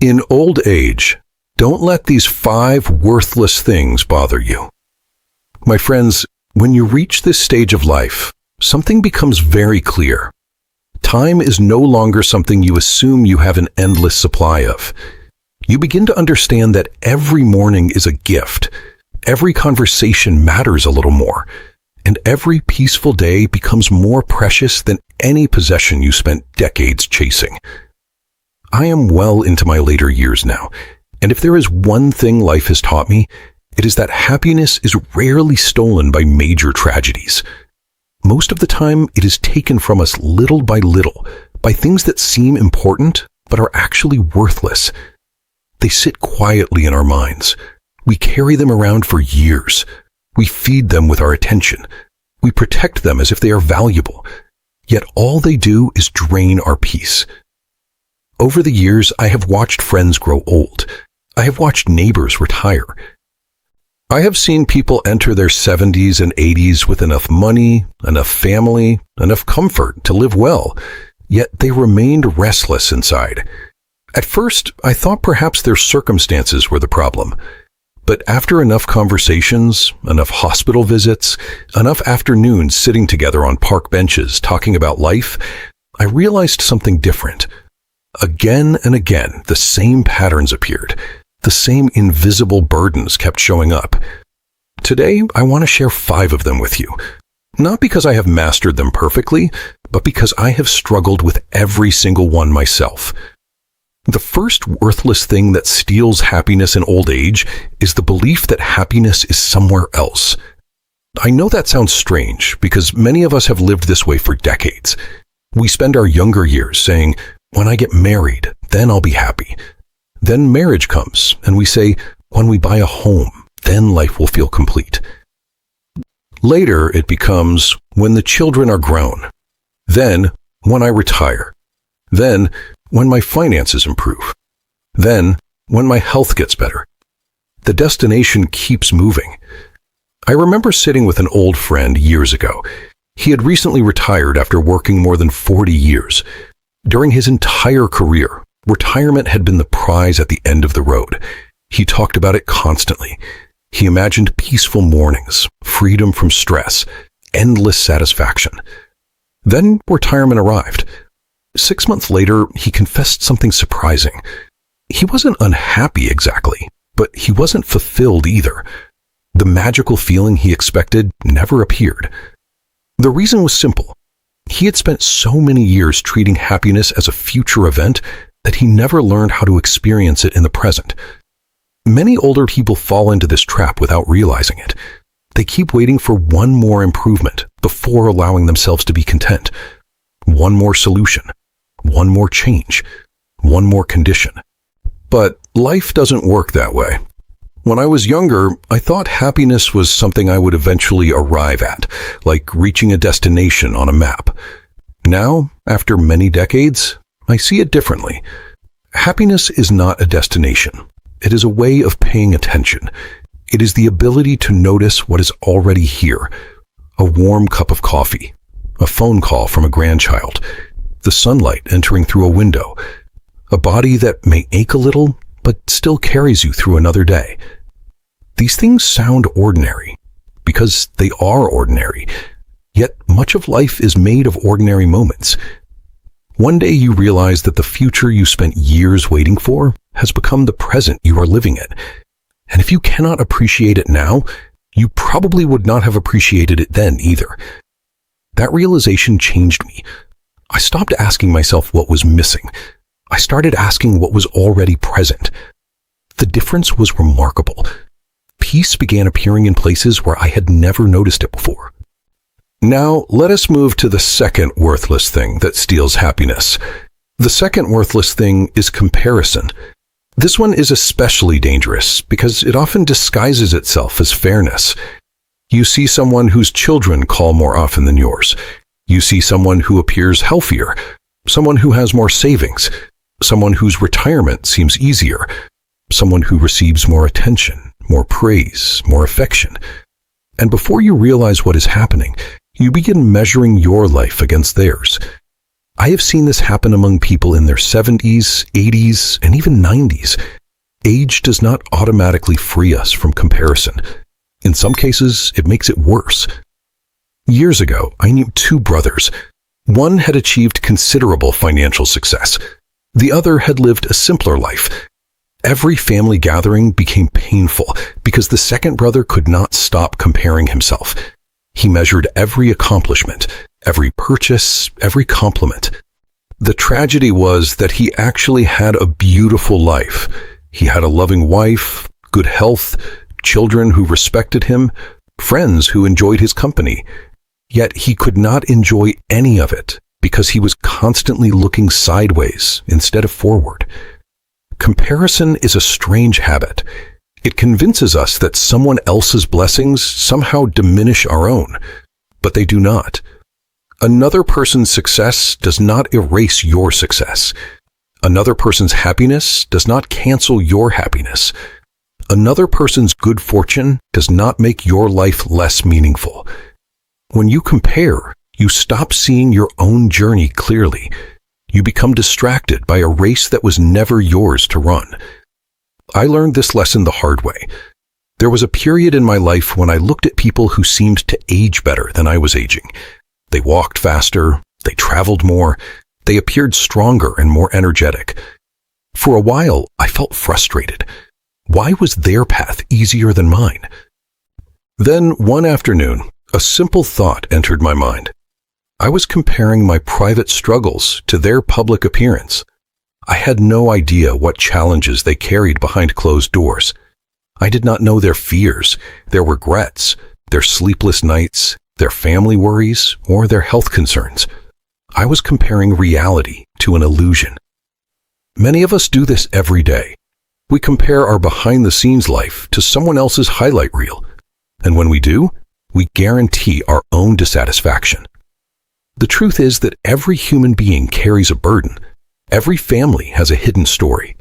In old age, don't let these 5 worthless things bother you. My friends, when you reach this stage of life, something becomes very clear. Time is no longer something you assume you have an endless supply of. You begin to understand that every morning is a gift, every conversation matters a little more, and every peaceful day becomes more precious than any possession you spent decades chasing. I am well into my later years now, and if there is one thing life has taught me, it is that happiness is rarely stolen by major tragedies. Most of the time, it is taken from us little by little, by things that seem important, but are actually worthless. They sit quietly in our minds. We carry them around for years. We feed them with our attention. We protect them as if they are valuable. Yet all they do is drain our peace. Over the years, I have watched friends grow old. I have watched neighbors retire. I have seen people enter their 70s and 80s with enough money, enough family, enough comfort to live well, yet they remained restless inside. At first, I thought perhaps their circumstances were the problem. But after enough conversations, enough hospital visits, enough afternoons sitting together on park benches talking about life, I realized something different. Again and again, the same patterns appeared. The same invisible burdens kept showing up. Today, I want to share 5 of them with you. Not because I have mastered them perfectly, but because I have struggled with every single one myself. The first worthless thing that steals happiness in old age is the belief that happiness is somewhere else. I know that sounds strange because many of us have lived this way for decades. We spend our younger years saying, "When I get married, then I'll be happy." Then marriage comes, and we say, "When we buy a home, then life will feel complete." Later, it becomes, "When the children are grown." Then, "When I retire." Then, "When my finances improve." Then, "When my health gets better." The destination keeps moving. I remember sitting with an old friend years ago. He had recently retired after working more than 40 years. During his entire career, retirement had been the prize at the end of the road. He talked about it constantly. He imagined peaceful mornings, freedom from stress, endless satisfaction. Then retirement arrived. 6 months later, he confessed something surprising. He wasn't unhappy exactly, but he wasn't fulfilled either. The magical feeling he expected never appeared. The reason was simple. He had spent so many years treating happiness as a future event that he never learned how to experience it in the present. Many older people fall into this trap without realizing it. They keep waiting for one more improvement before allowing themselves to be content. One more solution, one more change, one more condition. But life doesn't work that way. When I was younger, I thought happiness was something I would eventually arrive at, like reaching a destination on a map. Now, after many decades, I see it differently. Happiness is not a destination. It is a way of paying attention. It is the ability to notice what is already here. A warm cup of coffee, a phone call from a grandchild, the sunlight entering through a window, a body that may ache a little, but still carries you through another day. These things sound ordinary, because they are ordinary, yet much of life is made of ordinary moments. One day you realize that the future you spent years waiting for has become the present you are living in. And if you cannot appreciate it now, you probably would not have appreciated it then either. That realization changed me. I stopped asking myself what was missing. I started asking what was already present. The difference was remarkable. Peace began appearing in places where I had never noticed it before. Now, let us move to the second worthless thing that steals happiness. The second worthless thing is comparison. This one is especially dangerous because it often disguises itself as fairness. You see someone whose children call more often than yours. You see someone who appears healthier, someone who has more savings, someone whose retirement seems easier, someone who receives more attention, more praise, more affection. And before you realize what is happening, you begin measuring your life against theirs. I have seen this happen among people in their 70s, 80s, and even 90s. Age does not automatically free us from comparison. In some cases, it makes it worse. Years ago, I knew two brothers. One had achieved considerable financial success. The other had lived a simpler life. Every family gathering became painful because the second brother could not stop comparing himself. He measured every accomplishment, every purchase, every compliment. The tragedy was that he actually had a beautiful life. He had a loving wife, good health, children who respected him, friends who enjoyed his company. Yet he could not enjoy any of it because he was constantly looking sideways instead of forward. Comparison is a strange habit. It convinces us that someone else's blessings somehow diminish our own, but they do not. Another person's success does not erase your success. Another person's happiness does not cancel your happiness. Another person's good fortune does not make your life less meaningful. When you compare, you stop seeing your own journey clearly. You become distracted by a race that was never yours to run. I learned this lesson the hard way. There was a period in my life when I looked at people who seemed to age better than I was aging. They walked faster, they traveled more, they appeared stronger and more energetic. For a while, I felt frustrated. Why was their path easier than mine? Then, one afternoon, a simple thought entered my mind. I was comparing my private struggles to their public appearance. I had no idea what challenges they carried behind closed doors. I did not know their fears, their regrets, their sleepless nights, their family worries, or their health concerns. I was comparing reality to an illusion. Many of us do this every day. We compare our behind-the-scenes life to someone else's highlight reel. And when we do, we guarantee our own dissatisfaction. The truth is that every human being carries a burden. Every family has a hidden story.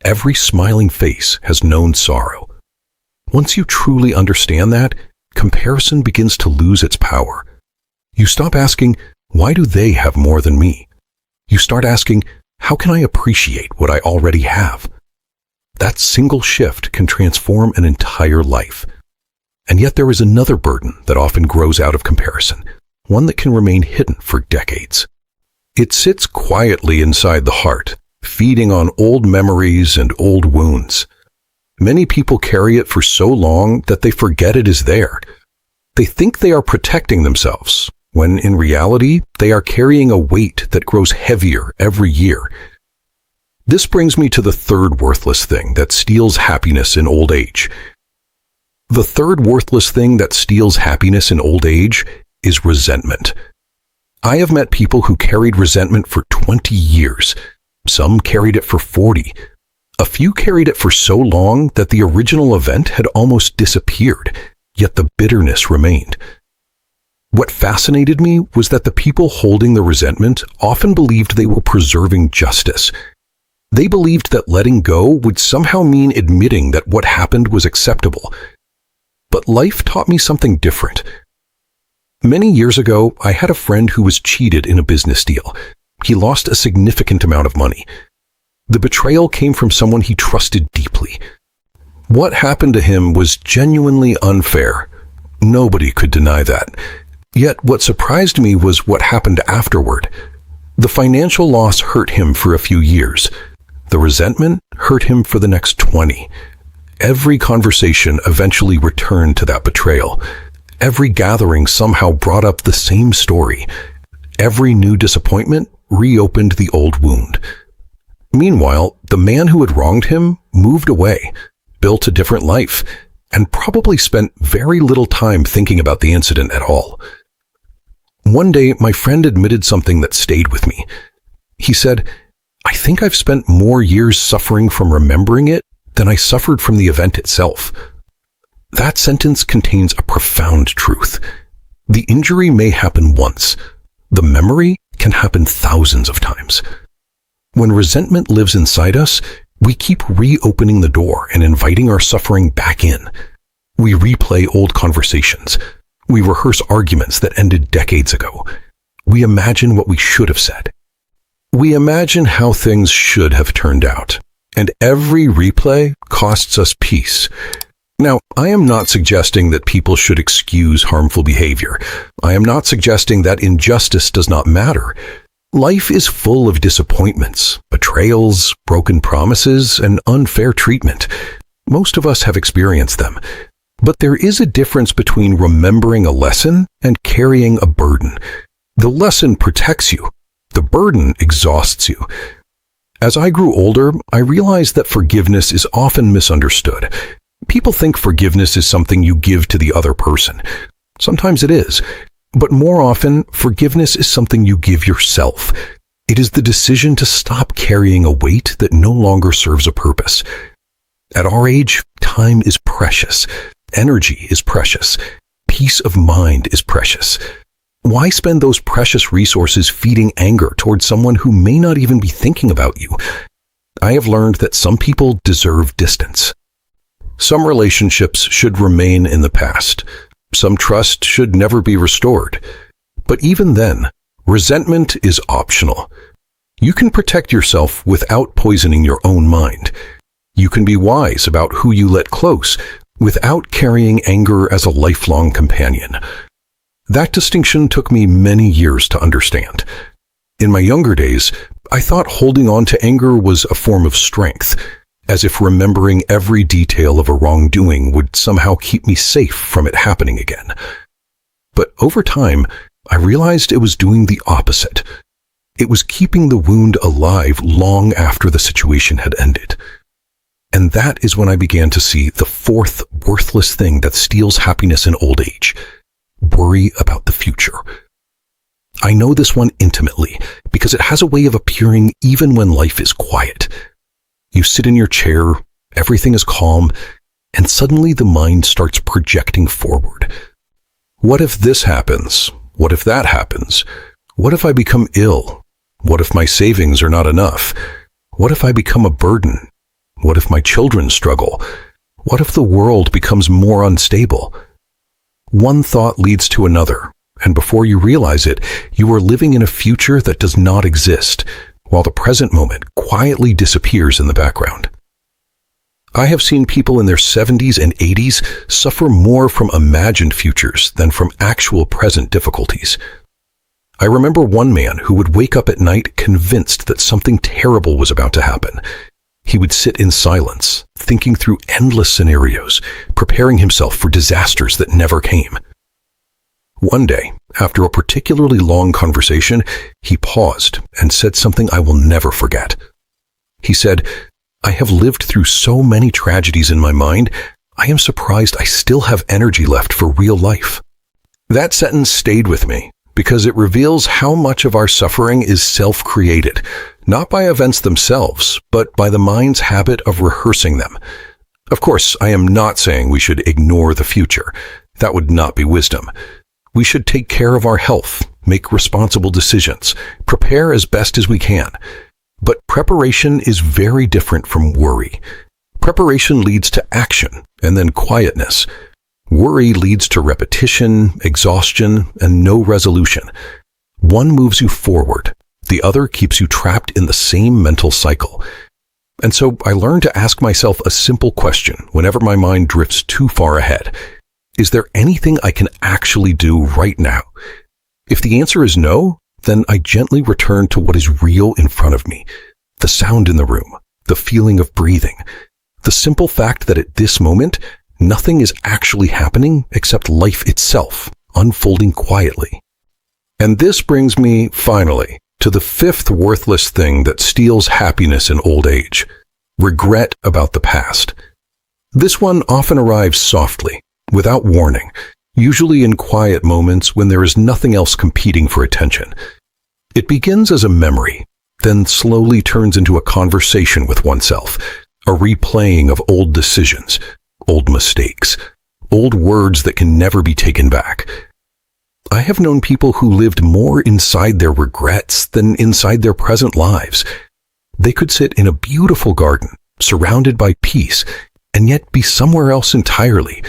Every smiling face has known sorrow. Once you truly understand that, comparison begins to lose its power. You stop asking, why do they have more than me? You start asking, how can I appreciate what I already have? That single shift can transform an entire life. And yet there is another burden that often grows out of comparison, one that can remain hidden for decades. It sits quietly inside the heart, feeding on old memories and old wounds. Many people carry it for so long that they forget it is there. They think they are protecting themselves, when in reality, they are carrying a weight that grows heavier every year. This brings me to the third worthless thing that steals happiness in old age. The third worthless thing that steals happiness in old age is resentment. I have met people who carried resentment for 20 years. Some carried it for 40. A few carried it for so long that the original event had almost disappeared, yet the bitterness remained. What fascinated me was that the people holding the resentment often believed they were preserving justice. They believed that letting go would somehow mean admitting that what happened was acceptable. But life taught me something different. Many years ago, I had a friend who was cheated in a business deal. He lost a significant amount of money. The betrayal came from someone he trusted deeply. What happened to him was genuinely unfair. Nobody could deny that. Yet what surprised me was what happened afterward. The financial loss hurt him for a few years. The resentment hurt him for the next 20. Every conversation eventually returned to that betrayal. Every gathering somehow brought up the same story. Every new disappointment reopened the old wound. Meanwhile, the man who had wronged him moved away, built a different life, and probably spent very little time thinking about the incident at all. One day, my friend admitted something that stayed with me. He said, "I think I've spent more years suffering from remembering it than I suffered from the event itself." That sentence contains a profound truth. The injury may happen once. The memory can happen thousands of times. When resentment lives inside us, we keep reopening the door and inviting our suffering back in. We replay old conversations. We rehearse arguments that ended decades ago. We imagine what we should have said. We imagine how things should have turned out, and every replay costs us peace. Now, I am not suggesting that people should excuse harmful behavior. I am not suggesting that injustice does not matter. Life is full of disappointments, betrayals, broken promises, and unfair treatment. Most of us have experienced them. But there is a difference between remembering a lesson and carrying a burden. The lesson protects you. The burden exhausts you. As I grew older, I realized that forgiveness is often misunderstood. People think forgiveness is something you give to the other person. Sometimes it is, but more often, forgiveness is something you give yourself. It is the decision to stop carrying a weight that no longer serves a purpose. At our age, time is precious. Energy is precious. Peace of mind is precious. Why spend those precious resources feeding anger towards someone who may not even be thinking about you? I have learned that some people deserve distance. Some relationships should remain in the past. Some trust should never be restored. But even then, resentment is optional. You can protect yourself without poisoning your own mind. You can be wise about who you let close without carrying anger as a lifelong companion. That distinction took me many years to understand. In my younger days, I thought holding on to anger was a form of strength, as if remembering every detail of a wrongdoing would somehow keep me safe from it happening again. But over time, I realized it was doing the opposite. It was keeping the wound alive long after the situation had ended. And that is when I began to see the fourth worthless thing that steals happiness in old age: worry about the future. I know this one intimately because it has a way of appearing even when life is quiet. You sit in your chair, everything is calm, and suddenly the mind starts projecting forward. What if this happens? What if that happens? What if I become ill? What if my savings are not enough? What if I become a burden? What if my children struggle? What if the world becomes more unstable? One thought leads to another, and before you realize it, you are living in a future that does not exist, while the present moment quietly disappears in the background. I have seen people in their 70s and 80s suffer more from imagined futures than from actual present difficulties. I remember one man who would wake up at night convinced that something terrible was about to happen. He would sit in silence, thinking through endless scenarios, preparing himself for disasters that never came. One day, after a particularly long conversation, he paused and said something I will never forget. He said, "I have lived through so many tragedies in my mind, I am surprised I still have energy left for real life." That sentence stayed with me because it reveals how much of our suffering is self-created, not by events themselves, but by the mind's habit of rehearsing them. Of course, I am not saying we should ignore the future. That would not be wisdom. We should take care of our health, make responsible decisions, prepare as best as we can. But preparation is very different from worry. Preparation leads to action and then quietness. Worry leads to repetition, exhaustion, and no resolution. One moves you forward. The other keeps you trapped in the same mental cycle. And so I learned to ask myself a simple question whenever my mind drifts too far ahead. Is there anything I can actually do right now? If the answer is no, then I gently return to what is real in front of me. The sound in the room, the feeling of breathing, the simple fact that at this moment, nothing is actually happening except life itself, unfolding quietly. And this brings me, finally, to the fifth worthless thing that steals happiness in old age: regret about the past. This one often arrives softly, without warning, usually in quiet moments when there is nothing else competing for attention. It begins as a memory, then slowly turns into a conversation with oneself, a replaying of old decisions, old mistakes, old words that can never be taken back. I have known people who lived more inside their regrets than inside their present lives. They could sit in a beautiful garden, surrounded by peace, and yet be somewhere else entirely,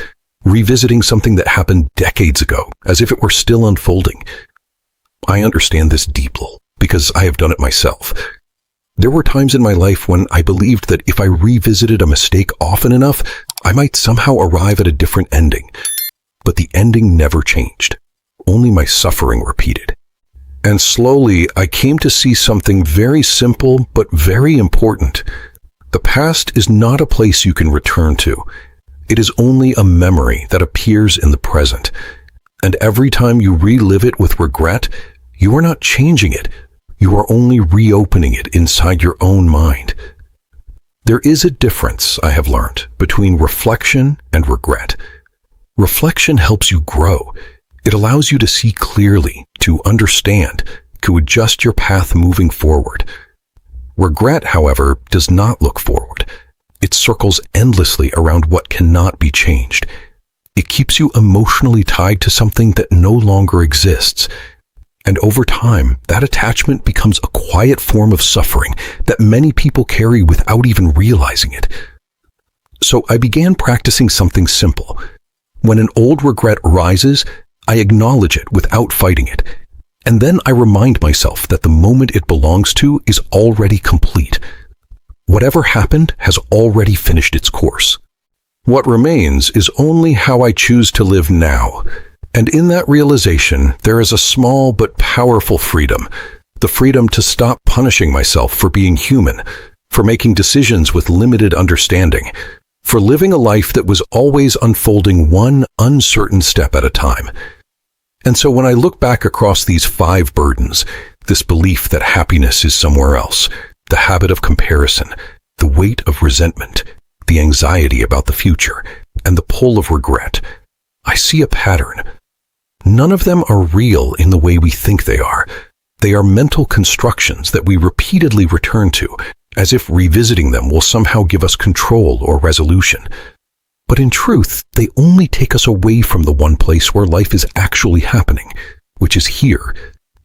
revisiting something that happened decades ago, as if it were still unfolding. I understand this because I have done it myself. There were times in my life when I believed that if I revisited a mistake often enough, I might somehow arrive at a different ending. But the ending never changed. Only my suffering repeated. And slowly, I came to see something very simple but very important. The past is not a place you can return to. It is only a memory that appears in the present. And every time you relive it with regret, you are not changing it. You are only reopening it inside your own mind. There is a difference, I have learned, between reflection and regret. Reflection helps you grow. It allows you to see clearly, to understand, to adjust your path moving forward. Regret, however, does not look forward. It circles endlessly around what cannot be changed. It keeps you emotionally tied to something that no longer exists. And over time, that attachment becomes a quiet form of suffering that many people carry without even realizing it. So I began practicing something simple. When an old regret arises, I acknowledge it without fighting it. And then I remind myself that the moment it belongs to is already complete. Whatever happened has already finished its course. What remains is only how I choose to live now. And in that realization, there is a small but powerful freedom. The freedom to stop punishing myself for being human, for making decisions with limited understanding, for living a life that was always unfolding one uncertain step at a time. And so when I look back across these 5 burdens, this belief that happiness is somewhere else, the habit of comparison, the weight of resentment, the anxiety about the future, and the pull of regret, I see a pattern. None of them are real in the way we think they are. They are mental constructions that we repeatedly return to, as if revisiting them will somehow give us control or resolution. But in truth, they only take us away from the one place where life is actually happening, which is here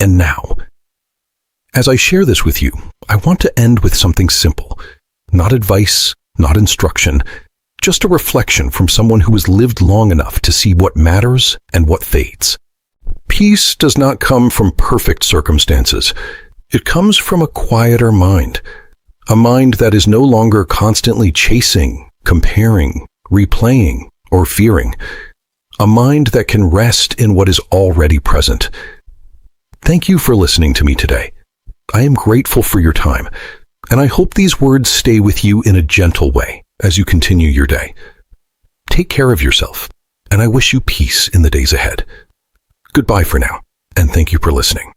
and now. As I share this with you, I want to end with something simple. Not advice, not instruction, just a reflection from someone who has lived long enough to see what matters and what fades. Peace does not come from perfect circumstances. It comes from a quieter mind, a mind that is no longer constantly chasing, comparing, replaying, or fearing, a mind that can rest in what is already present. Thank you for listening to me today. I am grateful for your time, and I hope these words stay with you in a gentle way as you continue your day. Take care of yourself, and I wish you peace in the days ahead. Goodbye for now, and thank you for listening.